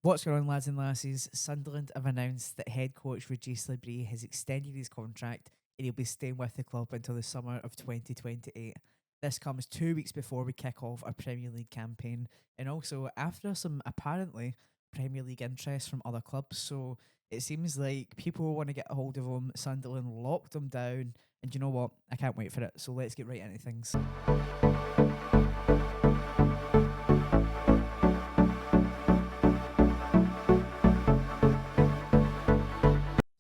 What's going on, lads and lassies? Sunderland have announced that head coach Regis Le Bris has extended his contract and he'll be staying with the club until the summer of 2028. This comes 2 weeks before we kick off our Premier League campaign and also after some apparently Premier League interest from other clubs. So it seems like people want to get a hold of him. Sunderland locked him down, and you know what? I can't wait for it. So let's get right into things.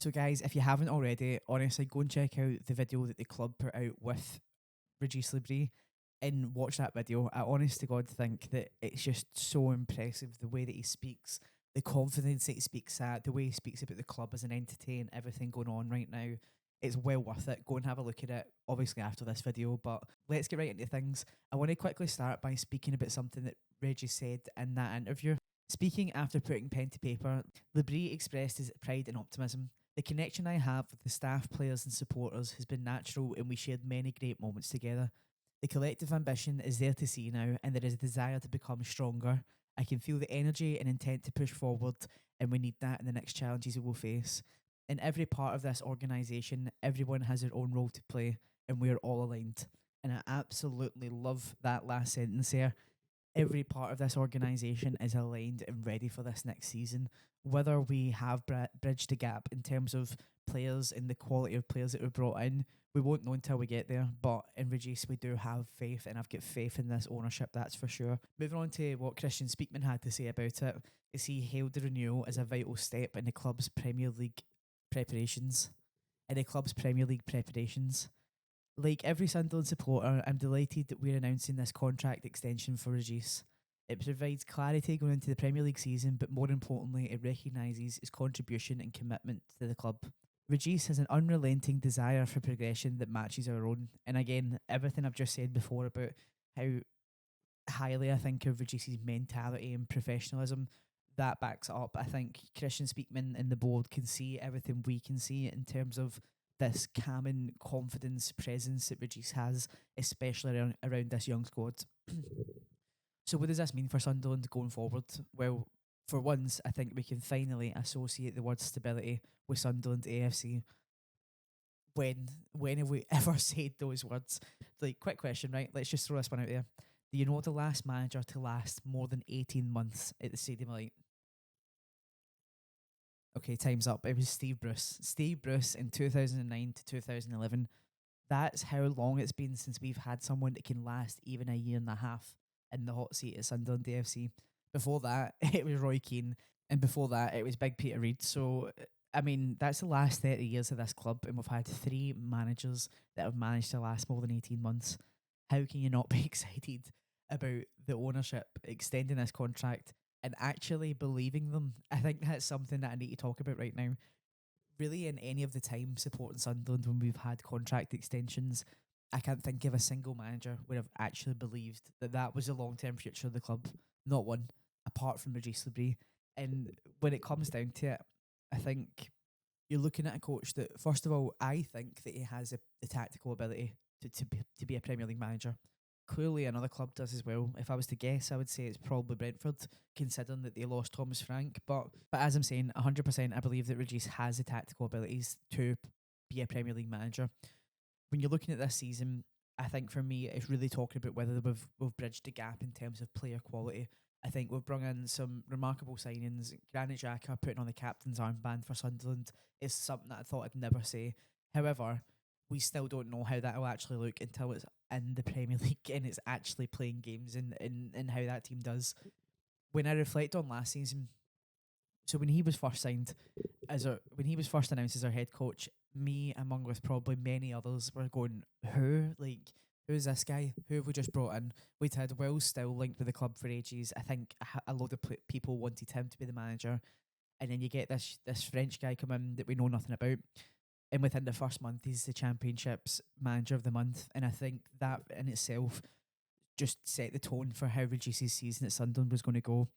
So, guys, if you haven't already, honestly, go and check out the video that the club put out with Regis Le Bris and watch that video. I honest to God think that it's just so impressive the way that he speaks, the confidence that he speaks at, the way he speaks about the club as an entity and everything going on right now. It's well worth it. Go and have a look at it, obviously, after this video. But let's get right into things. I want to quickly start by speaking about something that Reggie said in that interview. Speaking after putting pen to paper, Le Bris expressed his pride and optimism. The connection I have with the staff, players, and supporters has been natural, and we shared many great moments together. The collective ambition is there to see now, and there is a desire to become stronger. I can feel the energy and intent to push forward, and we need that in the next challenges we will face. In every part of this organisation, everyone has their own role to play, and we are all aligned. And I absolutely love that last sentence there. Every part of this organisation is aligned and ready for this next season. Whether we have bridged the gap in terms of players and the quality of players that we brought in, we won't know until we get there. But in Regis, we do have faith, and I've got faith in this ownership, that's for sure. Moving on to what Christian Speakman had to say about it, is he hailed the renewal as a vital step in the club's Premier League preparations. In the club's Premier League preparations. Like every Sunderland supporter, I'm delighted that we're announcing this contract extension for Regis. It provides clarity going into the Premier League season, but more importantly, it recognises his contribution and commitment to the club. Regis has an unrelenting desire for progression that matches our own. And again, everything I've just said before about how highly I think of Regis's mentality and professionalism, that backs up. I think Christian Speakman and the board can see everything we can see in terms of this calming confidence presence that Regis has, especially around this young squad. So what does this mean for Sunderland going forward? Well, for once, I think we can finally associate the word stability with Sunderland AFC. When have we ever said those words? Like, quick question, right? Let's just throw this one out there. Do you know the last manager to last more than 18 months at the Stadium of Light? Okay, time's up. It was Steve Bruce. Steve Bruce in 2009 to 2011. That's how long it's been since we've had someone that can last even a year and a half in the hot seat at Sunderland AFC. Before that, it was Roy Keane, and before that, it was Big Peter Reid. So, I mean, that's the last 30 years of this club, and we've had three managers that have managed to last more than 18 months. How can you not be excited about the ownership extending this contract and actually believing them? I think that's something that I need to talk about right now. Really, in any of the time supporting Sunderland when we've had contract extensions, I can't think of a single manager where I've actually believed that that was the long term future of the club. Not one, apart from Regis Le Bris. And when it comes down to it, I think you're looking at a coach that, first of all, I think that he has the tactical ability to be a Premier League manager. Clearly, another club does as well. If I was to guess, I would say it's probably Brentford, considering that they lost Thomas Frank. But as I'm saying, 100%, I believe that Regis has the tactical abilities to be a Premier League manager. When you're looking at this season, I think for me, it's really talking about whether we've bridged the gap in terms of player quality. I think we've brought in some remarkable signings. Granit Xhaka putting on the captain's armband for Sunderland is something that I thought I'd never say. However, we still don't know how that will actually look until it's in the Premier League and it's actually playing games and how that team does. When I reflect on last season, so when he was first signed when he was first announced as our head coach, me among with probably many others were going, who's this guy? Who have we just brought in? We'd had Will still linked with the club for ages. I think a load of people wanted him to be the manager, and then you get this French guy come in that we know nothing about, and within the first month he's the Championship's manager of the month, and I think that in itself just set the tone for how Regis's season at Sunderland was going to go.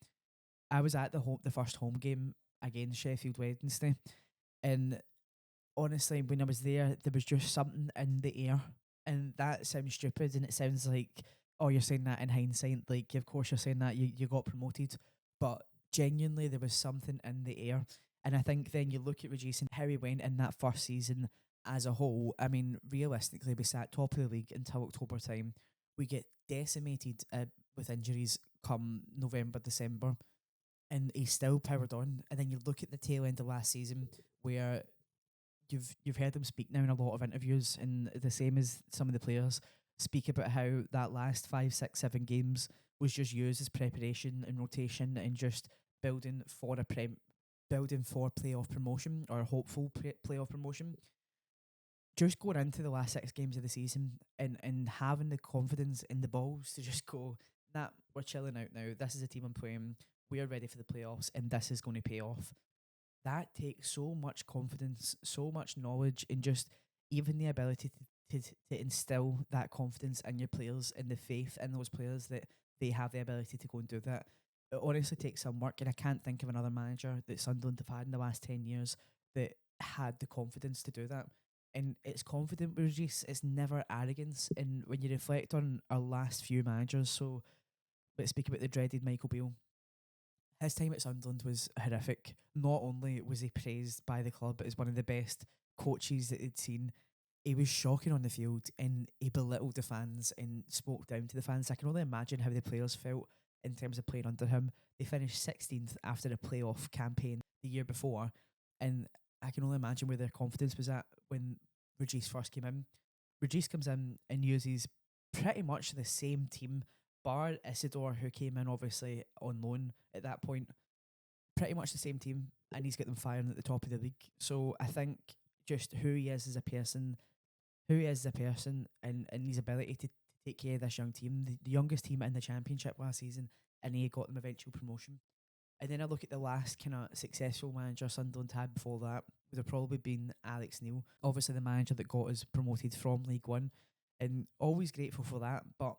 I was at the first home game against Sheffield Wednesday, and honestly, when I was there was just something in the air, and that sounds stupid, and it sounds like, oh, you're saying that in hindsight, like of course you're saying that you got promoted, but genuinely there was something in the air. And I think then you look at Regis and how he went in that first season as a whole. I mean, realistically, we sat top of the league until October time. We get decimated with injuries come November, December, and he still powered on. And then you look at the tail end of last season where you've heard him speak now in a lot of interviews, and the same as some of the players speak about how that last 5, 6, 7 games was just used as preparation and rotation and just building for building for playoff promotion or hopeful playoff promotion. Just going into the last 6 games of the season and having the confidence in the balls to just go, nah, we're chilling out now. This is a team I'm playing. We are ready for the playoffs, and this is going to pay off. That takes so much confidence, so much knowledge, and just even the ability to instill that confidence in your players and the faith in those players that they have the ability to go and do that. It honestly takes some work, and I can't think of another manager that Sunderland have had in the last 10 years that had the confidence to do that. And it's confident with Regis, it's never arrogance. And when you reflect on our last few managers, so let's speak about the dreaded Michael Beale. His time at Sunderland was horrific. Not only was he praised by the club as one of the best coaches that they'd seen, he was shocking on the field and he belittled the fans and spoke down to the fans. I can only imagine how the players felt in terms of playing under him. They finished 16th after a playoff campaign the year before, and I can only imagine where their confidence was at when Regis first came in. Regis comes in and uses pretty much the same team, bar Isidore, who came in obviously on loan at that point. Pretty much the same team, and he's got them firing at the top of the league. So I think just who he is as a person, and his ability to take care of this young team, the youngest team in the championship last season, and he got them eventual promotion. And then I look at the last kind of successful manager Sunderland had before that, would have probably been Alex Neil, obviously the manager that got us promoted from League One, and always grateful for that. But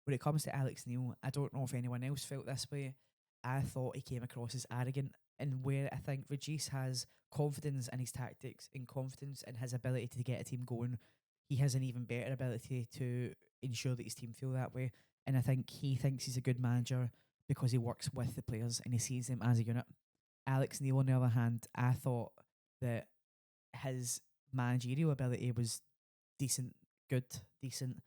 when it comes to Alex Neil, I don't know if anyone else felt this way. I thought he came across as arrogant, and where I think Regis has confidence in his tactics and confidence in his ability to get a team going, he has an even better ability to ensure that his team feel that way. And I think he thinks he's a good manager because he works with the players and he sees them as a unit. Alex Neil, on the other hand, I thought that his managerial ability was decent, good, decent,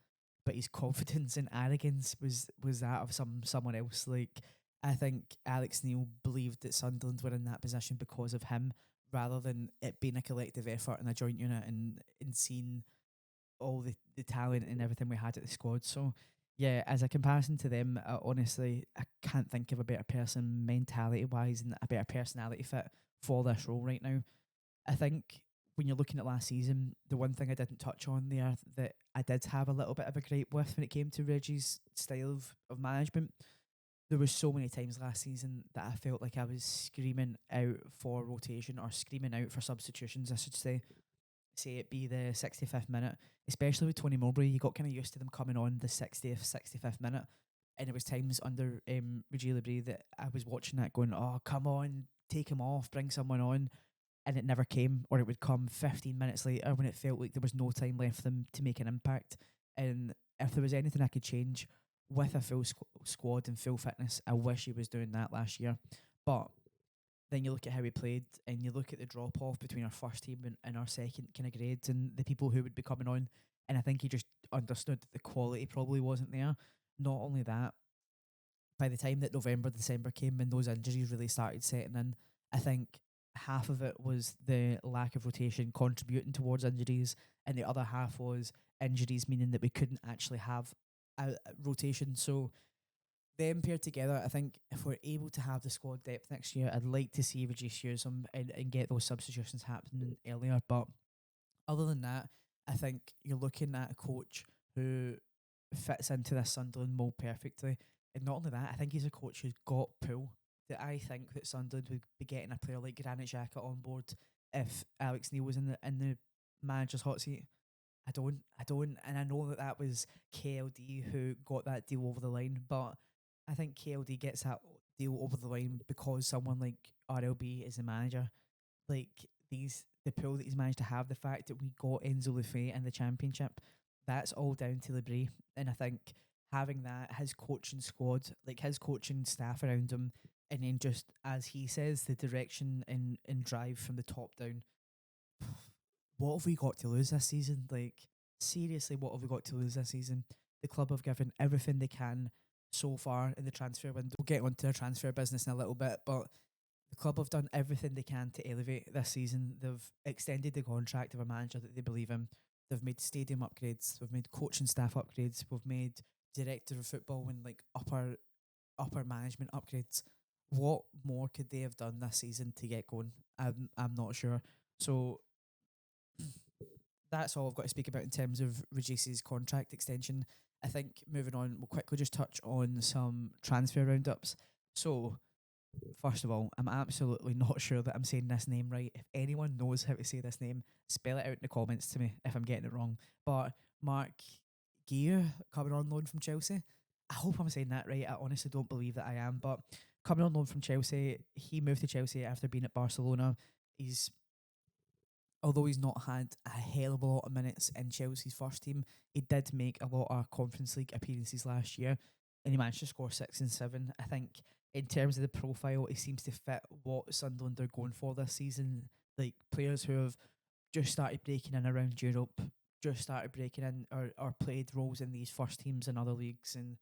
but his confidence and arrogance was that of someone else. Like, I think Alex Neil believed that Sunderland were in that position because of him, rather than it being a collective effort and a joint unit and seeing all the talent and everything we had at the squad. So yeah, as a comparison to them, honestly, I can't think of a better person mentality wise and a better personality fit for this role right now. I think when you're looking at last season, the one thing I didn't touch on there that I did have a little bit of a gripe with when it came to Reggie's style of management, there was so many times last season that I felt like I was screaming out for rotation or screaming out for substitutions, I should say it be the 65th minute, especially with Tony Mowbray. You got kind of used to them coming on the 60th, 65th minute. And it was times under Regis Le Bris that I was watching that going, oh, come on, take him off, bring someone on. And it never came, or it would come 15 minutes later when it felt like there was no time left for them to make an impact. And if there was anything I could change with a full squad and full fitness, I wish he was doing that last year. But then you look at how we played and you look at the drop off between our first team and our second kind of grades and the people who would be coming on. And I think he just understood that the quality probably wasn't there. Not only that, by the time that November, December came and those injuries really started setting in, I think half of it was the lack of rotation contributing towards injuries, and the other half was injuries, meaning that we couldn't actually have a rotation. So them paired together, I think if we're able to have the squad depth next year, I'd like to see Regis use them and get those substitutions happening earlier. But other than that, I think you're looking at a coach who fits into this Sunderland mould perfectly. And not only that, I think he's a coach who's got pull. That I think that Sunderland would be getting a player like Granit Xhaka on board if Alex Neil was in the manager's hot seat. I don't, and I know that that was KLD who got that deal over the line, but I think KLD gets that deal over the line because someone like RLB is the manager. Like the pool that he's managed to have, the fact that we got Enzo Lefebvre in the championship, that's all down to Le Bris. And I think having that, his coaching squad, like his coaching staff around him, and then just as he says, the direction and drive from the top down. What have we got to lose this season? Like, seriously, what have we got to lose this season? The club have given everything they can so far in the transfer window. We'll get onto the transfer business in a little bit, but the club have done everything they can to elevate this season. They've extended the contract of a manager that they believe in. They've made stadium upgrades. They've made coaching staff upgrades. We've made director of football and like upper management upgrades. What more could they have done this season to get going? I'm not sure. So that's all I've got to speak about in terms of Regis's contract extension. I think moving on, we'll quickly just touch on some transfer roundups. So, first of all, I'm absolutely not sure that I'm saying this name right. If anyone knows how to say this name, spell it out in the comments to me if I'm getting it wrong. But Mark Gear coming on loan from Chelsea. I hope I'm saying that right. I honestly don't believe that I am, but coming on loan from Chelsea, he moved to Chelsea after being at Barcelona. He's Although he's not had a hell of a lot of minutes in Chelsea's first team, he did make a lot of Conference League appearances last year, and he managed to score 6 and 7. I think in terms of the profile, he seems to fit what Sunderland are going for this season. Like players who have just started breaking in around Europe, just started breaking in or played roles in these first teams in other leagues, and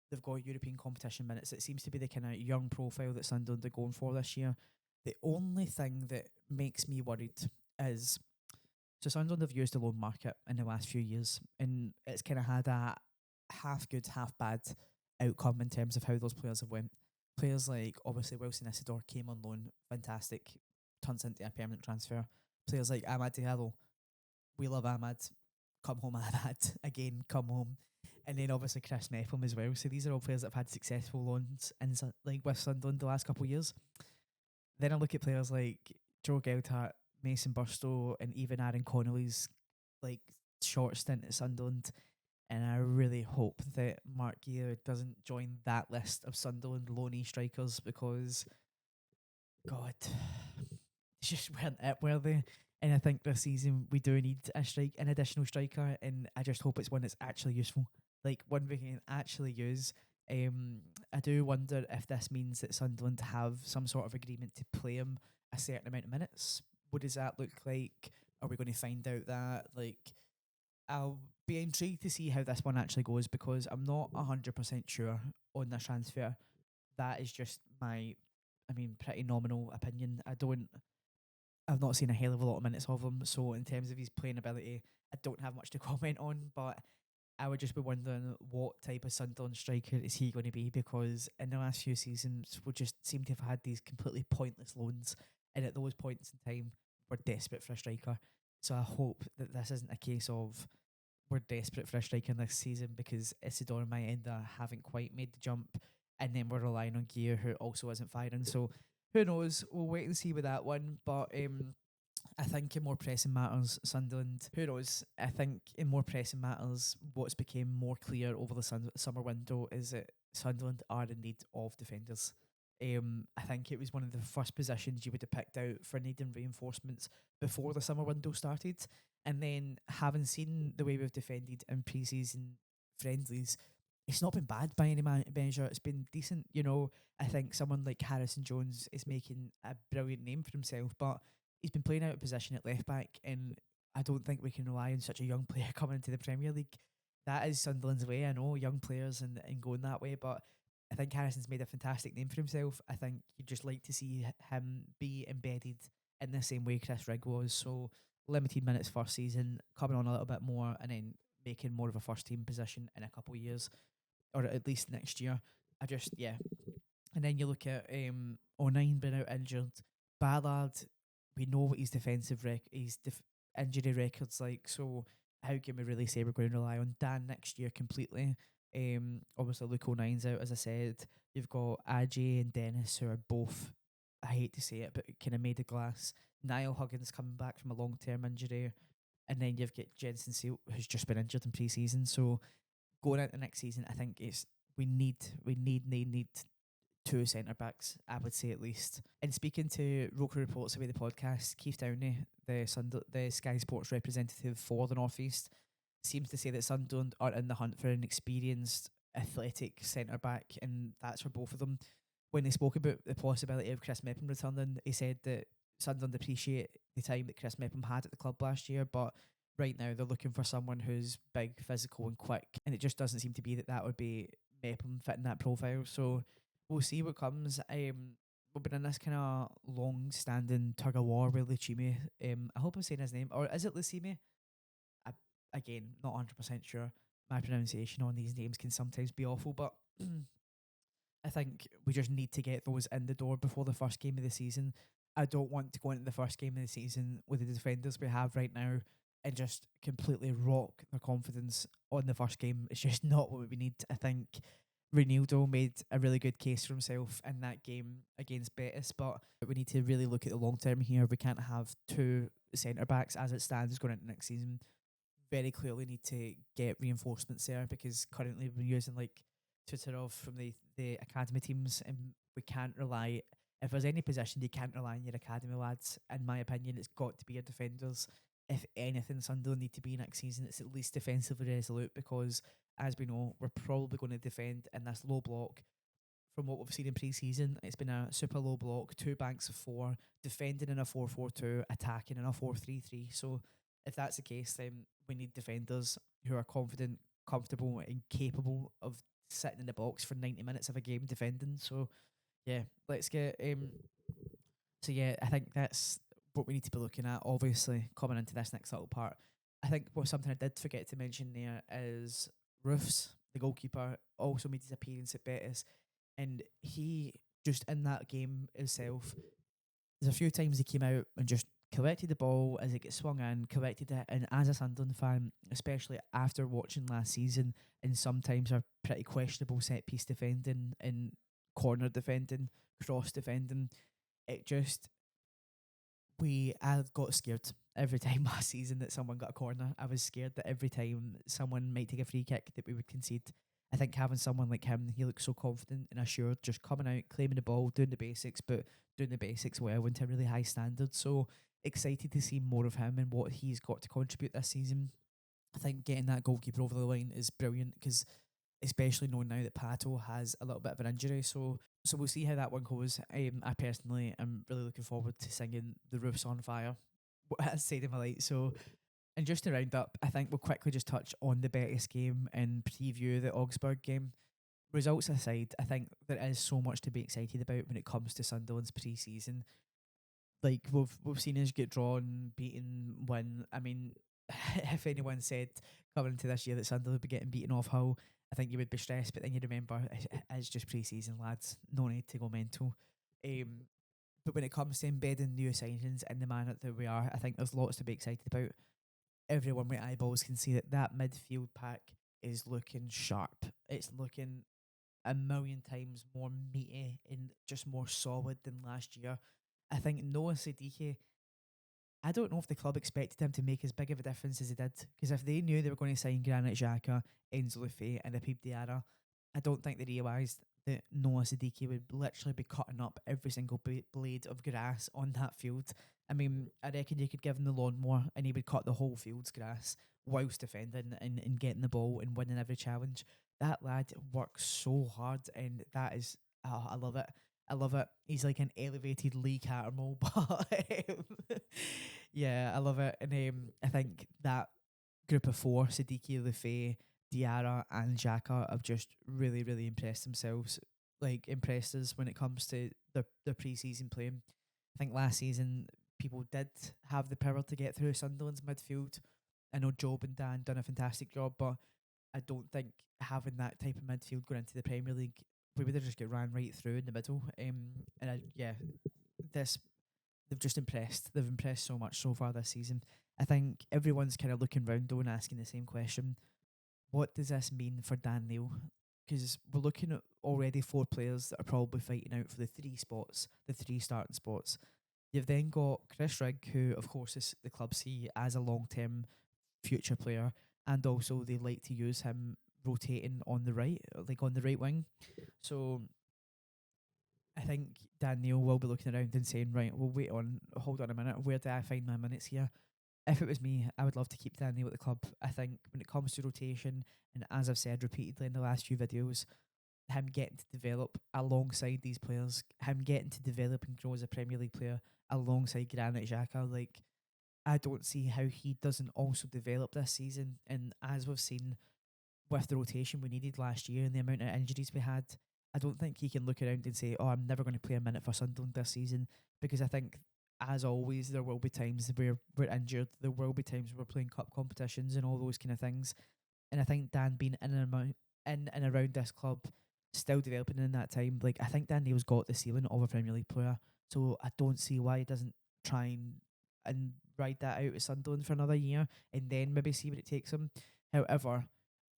they've got European competition minutes. It seems to be the kind of young profile that Sunderland are going for this year. The only thing that makes me worried is so Sunderland have used the loan market in the last few years, and it's kind of had a half good, half bad outcome in terms of how those players have went. Players like obviously Wilson Isidore came on loan, fantastic, turns into a permanent transfer. Players like Ahmad Diallo, we love Ahmad, come home Ahmad, again, come home. And then obviously Chris Mepham as well. So these are all players that have had successful loans in like with Sunderland the last couple of years. Then I look at players like Joe Geltart, Mason Burstow, and even Aaron Connolly's like short stint at Sunderland. And I really hope that Mark Gear doesn't join that list of Sunderland loanee strikers because, God, they just weren't it, were they? And I think this season we do need an additional striker, and I just hope it's one that's actually useful, like one we can actually use. I do wonder if this means that Sunderland have some sort of agreement to play him a certain amount of minutes. What does that look like? Are we going to find out that? Like, I'll be intrigued to see how this one actually goes because I'm not 100% sure on this transfer. That is just my, pretty nominal opinion. I've not seen a hell of a lot of minutes of him, so in terms of his playing ability, I don't have much to comment on, but I would just be wondering what type of Sunderland striker is he going to be because in the last few seasons we just seem to have had these completely pointless loans, and at those points in time we're desperate for a striker. So I hope that this isn't a case of we're desperate for a striker this season because Isidore and Mayenda haven't quite made the jump, and then we're relying on Gear who also isn't firing. So who knows? We'll wait and see with that one. But I think in more pressing matters, Sunderland, who knows? I think in more pressing matters, what's became more clear over the summer window is that Sunderland are in need of defenders. I think it was one of the first positions you would have picked out for needing reinforcements before the summer window started. And then having seen the way we've defended in pre-season friendlies, it's not been bad by any measure. It's been decent. I think someone like Harrison Jones is making a brilliant name for himself, but he's been playing out of position at left back, and I don't think we can rely on such a young player coming into the Premier League. That is Sunderland's way. I know young players and going that way, but I think Harrison's made a fantastic name for himself. I think you'd just like to see him be embedded in the same way Chris Rigg was. So limited minutes first season, coming on a little bit more, and then making more of a first team position in a couple of years, or at least next year. Yeah. And then you look at O'Nien being out injured. Ballard, we know what his injury record's like, so how can we really say we're going to rely on Dan next year completely? Obviously Luke O'Nien's out, as I said. You've got Ajay and Dennis who are both, I hate to say it, but kind of made of glass. Niall Huggins coming back from a long-term injury. And then you've got Jensen Sealt, who's just been injured in pre-season. So going into next season, I think we need two centre backs, I would say at least. And speaking to Roker Reports Away the podcast, Keith Downey, the Sky Sports representative for the North East, seems to say that Sunderland are in the hunt for an experienced, athletic centre back, and that's for both of them. when they spoke about the possibility of Chris Mepham returning, he said that Sunderland appreciate the time that Chris Mepham had at the club last year, but right now they're looking for someone who's big, physical, and quick, and it just doesn't seem to be that would be Mepham fitting that profile. So we'll see what comes. We've been in this kind of long-standing tug of war with Lucime. I hope I'm saying his name, or is it Lucime? I, again, not 100% sure. My pronunciation on these names can sometimes be awful, but I think we just need to get those in the door before the first game of the season. I don't want to go into the first game of the season with the defenders we have right now and just completely rock their confidence on the first game. It's just not what we need. I think Ronaldo made a really good case for himself in that game against Betis, but we need to really look at the long term here. We can't have two centre backs as it stands going into next season. Very clearly need to get reinforcements there, because currently we're using like Tutorov from the academy teams, and we can't rely. If there's any position you can't rely on your academy lads, in my opinion, it's got to be your defenders. If anything, Sunderland need to be next season, it's at least defensively resolute, because as we know, we're probably going to defend in this low block. From what we've seen in pre-season, it's been a super low block, two banks of four, defending in a 4-4-2, attacking in a 4-3-3. So if that's the case, then we need defenders who are confident, comfortable, and capable of sitting in the box for 90 minutes of a game defending. So yeah, let's get so yeah, I think that's what we need to be looking at. Obviously, coming into this next little part, I think what something I did forget to mention there is Roofs, the goalkeeper, also made his appearance at Betis, and he just in that game itself, there's a few times he came out and just collected the ball as it gets swung in, collected it, and as a Sunderland fan, especially after watching last season, and sometimes our pretty questionable set piece defending and corner defending, cross defending, it just I got scared every time last season that someone got a corner. I was scared that every time someone might take a free kick that we would concede. I think having someone like him, he looks so confident and assured, just coming out, claiming the ball, doing the basics, but doing the basics well and to a really high standard. So excited to see more of him and what he's got to contribute this season. I think getting that goalkeeper over the line is brilliant, because especially knowing now that Pato has a little bit of an injury. So we'll see how that one goes. I personally am really looking forward to singing The Roof's on Fire as Stadium of Light. So, and just to round up, I think we'll quickly just touch on the Betis game and preview the Augsburg game. Results aside, I think there is so much to be excited about when it comes to Sunderland's pre-season. Like we've seen us get drawn, beaten, win. I mean, if anyone said coming into this year that Sunderland would be getting beaten off Hull, I think you would be stressed. But then you remember it's just pre-season, lads. No need to go mental. But when it comes to embedding new signings in the manner that we are, I think there's lots to be excited about. Everyone with eyeballs can see that midfield pack is looking sharp. It's looking a million times more meaty and just more solid than last year. I think Noah Siddiqui, I don't know if the club expected him to make as big of a difference as he did. Because if they knew they were going to sign Granit Xhaka, Enzo Lefebvre and Apib Diarra, I don't think they realised that Noah Siddiqui would literally be cutting up every single blade of grass on that field. I mean, I reckon you could give him the lawnmower and he would cut the whole field's grass whilst defending and getting the ball and winning every challenge. That lad works so hard, and that is, oh, I love it. I love it. He's like an elevated Lee Cattermole, but yeah, I love it. And I think that group of four, Siddiqui, Lefebvre, Diarra, and Xhaka, have just really, really impressed themselves. Like impressed us when it comes to their pre-season playing. I think last season people did have the power to get through Sunderland's midfield. I know Job and Dan done a fantastic job, but I don't think having that type of midfield going into the Premier League, we would have just get ran right through in the middle. And yeah, this they've just impressed. They've impressed so much so far this season. I think everyone's kind of looking round though and asking the same question: what does this mean for Dan Neil? Because we're looking at already four players that are probably fighting out for the three starting spots. You've then got Chris Rigg, who of course is the club see as a long-term future player, and also they like to use him rotating on the right, like on the right wing. So I think Dan Neil will be looking around and saying, right, well, hold on a minute, where do I find my minutes here? If it was me, I would love to keep Dan Neil at the club. I think when it comes to rotation, and as I've said repeatedly in the last few videos, him getting to develop alongside these players, him getting to develop and grow as a Premier League player alongside Granit Xhaka. Like, I don't see how he doesn't also develop this season. And as we've seen with the rotation we needed last year and the amount of injuries we had, I don't think he can look around and say, "Oh, I'm never going to play a minute for Sunderland this season," because I think, as always, there will be times where we're injured. There will be times where we're playing cup competitions and all those kind of things. And I think Dan being in and around this club, still developing in that time, like I think Dan Neil's got the ceiling of a Premier League player. So I don't see why he doesn't try and ride that out with Sunderland for another year and then maybe see where it takes him. However,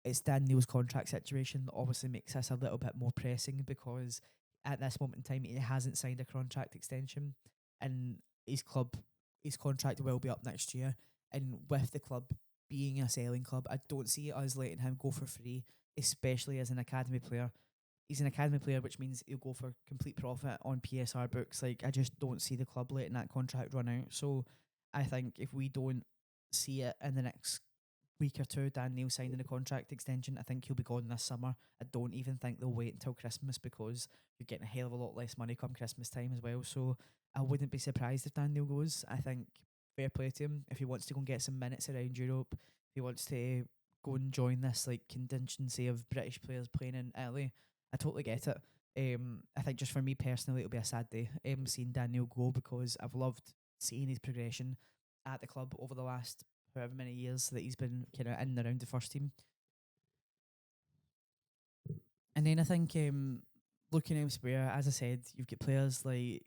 it's Dan Neil's contract situation that obviously makes this a little bit more pressing because at this moment in time he hasn't signed a contract extension and his contract will be up next year. And with the club being a selling club, I don't see us letting him go for free, especially as an academy player. He's an academy player, which means he'll go for complete profit on PSR books. Like, I just don't see the club letting that contract run out. So I think if we don't see it in the next week or two, Dan Neil signing a contract extension, I think he'll be gone this summer. I don't even think they'll wait until Christmas because you're getting a hell of a lot less money come Christmas time as well. So I wouldn't be surprised if Dan Neil goes. I think fair play to him. If he wants to go and get some minutes around Europe, if he wants to go and join this like contingency of British players playing in Italy, I totally get it. I think just for me personally, it'll be a sad day seeing Daniel go because I've loved seeing his progression at the club over the last however many years that he's been kind of in and around the first team. And then I think looking elsewhere, as I said, you've got players like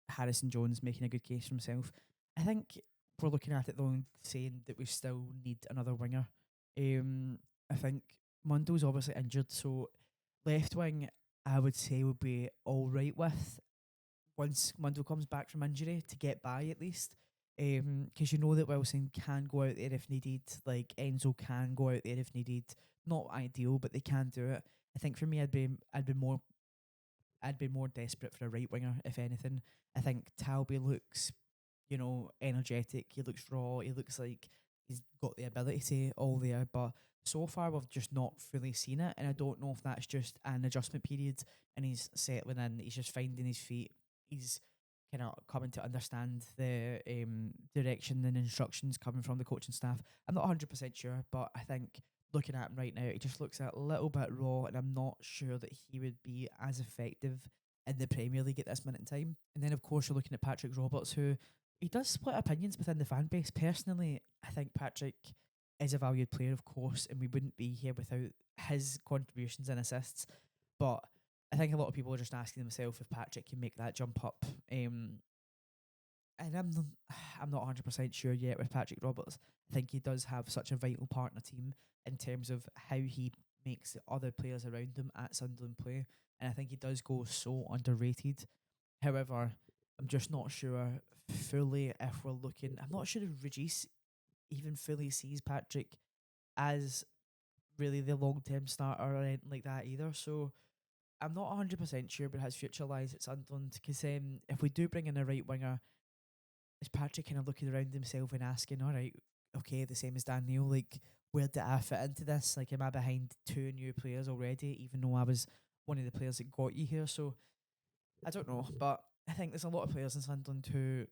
Harrison Jones making a good case for himself. I think we're looking at it though and saying that we still need another winger. I think Mundo's obviously injured, so left wing I would say would be all right with once Mundo comes back from injury to get by at least. Because you know that Wilson can go out there if needed, like Enzo can go out there if needed. Not ideal, but they can do it. I think for me, I'd be more desperate for a right winger if anything. I think Talby looks, energetic. He looks raw. He looks like he's got the ability to all there, but so far we've just not fully seen it, and I don't know if that's just an adjustment period and he's settling in. He's just finding his feet. He's kind of coming to understand the direction and instructions coming from the coaching staff. I'm not 100% sure, but I think looking at him right now, he just looks a little bit raw, and I'm not sure that he would be as effective in the Premier League at this minute in time. And then, of course, you're looking at Patrick Roberts, who he does split opinions within the fan base. Personally, I think Patrick is a valued player, of course, and we wouldn't be here without his contributions and assists. But I think a lot of people are just asking themselves if Patrick can make that jump up. And I'm not 100% sure yet with Patrick Roberts. I think he does have such a vital partner team in terms of how he makes the other players around him at Sunderland play, and I think he does go so underrated. However, I'm just not sure fully if we're looking. I'm not sure if Regis even fully sees Patrick as really the long term starter or anything like that either. So I'm not 100% sure where his future lies at Sunderland because if we do bring in a right winger, is Patrick kind of looking around himself and asking, all right, okay, the same as Dan Neil, like, where did I fit into this? Like, am I behind two new players already, even though I was one of the players that got you here? So, I don't know, but I think there's a lot of players in Sunderland who,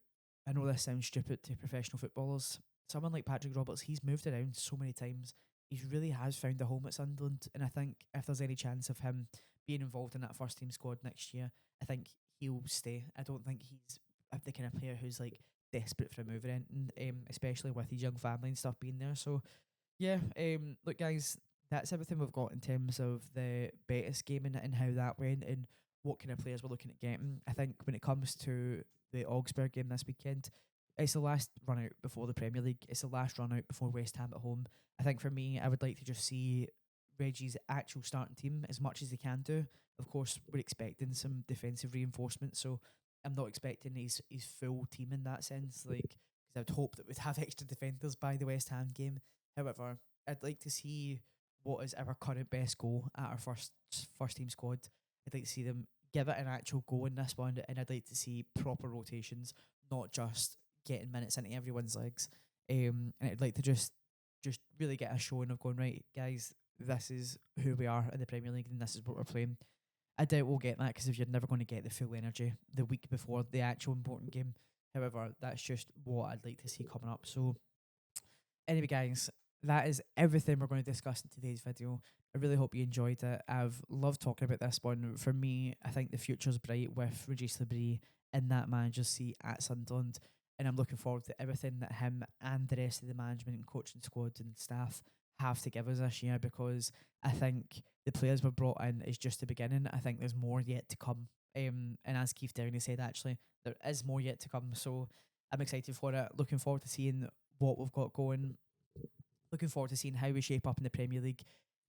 I know this sounds stupid to professional footballers, someone like Patrick Roberts, he's moved around so many times. He really has found a home at Sunderland, and I think if there's any chance of him being involved in that first team squad next year, I think he'll stay. I don't think he's the kind of player who's like desperate for a move or anything, especially with his young family and stuff being there. So yeah, look guys, that's everything we've got in terms of the Betis game and how that went and what kind of players we're looking at getting. I think when it comes to the Augsburg game this weekend, it's the last run out before the Premier League. It's the last run out before West Ham at home. I think for me, I would like to just see Reggie's actual starting team as much as they can do. Of course, we're expecting some defensive reinforcement, so I'm not expecting his full team in that sense. Like, because I'd hope that we'd have extra defenders by the West Ham game. However, I'd like to see what is our current best goal at our first team squad. I'd like to see them give it an actual go in this one, and I'd like to see proper rotations, not just getting minutes into everyone's legs. And I'd like to just really get a showing of going, right, guys, this is who we are in the Premier League and this is what we're playing. I doubt we'll get that because if you're never going to get the full energy the week before the actual important game. However, that's just what I'd like to see coming up. So anyway, guys, that is everything we're going to discuss in today's video. I really hope you enjoyed it. I've loved talking about this one. For me, I think the future's bright with Regis Le Bris in that manager's seat at Sunderland. And I'm looking forward to everything that him and the rest of the management and coaching squad and staff have to give us this year, because I think the players we've brought in is just the beginning. I think there's more yet to come. And as Keith Downey said, actually, there is more yet to come. So I'm excited for it. Looking forward to seeing what we've got going. Looking forward to seeing how we shape up in the Premier League.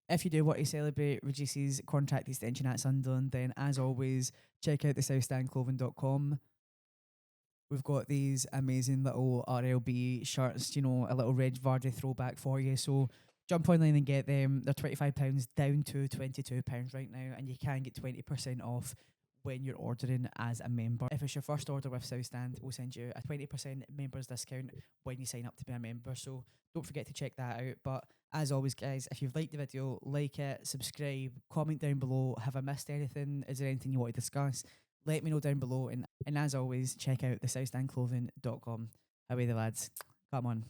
If you do want to celebrate Regis's contract extension at Sunderland, then as always, check out the southstandclothing.com. We've got these amazing little RLB shirts, you know, a little Reg Vardy throwback for you. So jump online and get them. They're £25 down to £22 right now, and you can get 20% off when you're ordering as a member. If it's your first order with Southstand, we'll send you a 20% members discount when you sign up to be a member. So don't forget to check that out. But as always, guys, if you've liked the video, like it, subscribe, comment down below. Have I missed anything? Is there anything you want to discuss? Let me know down below. And as always, check out the southstandclothing.com. Away the lads. Come on.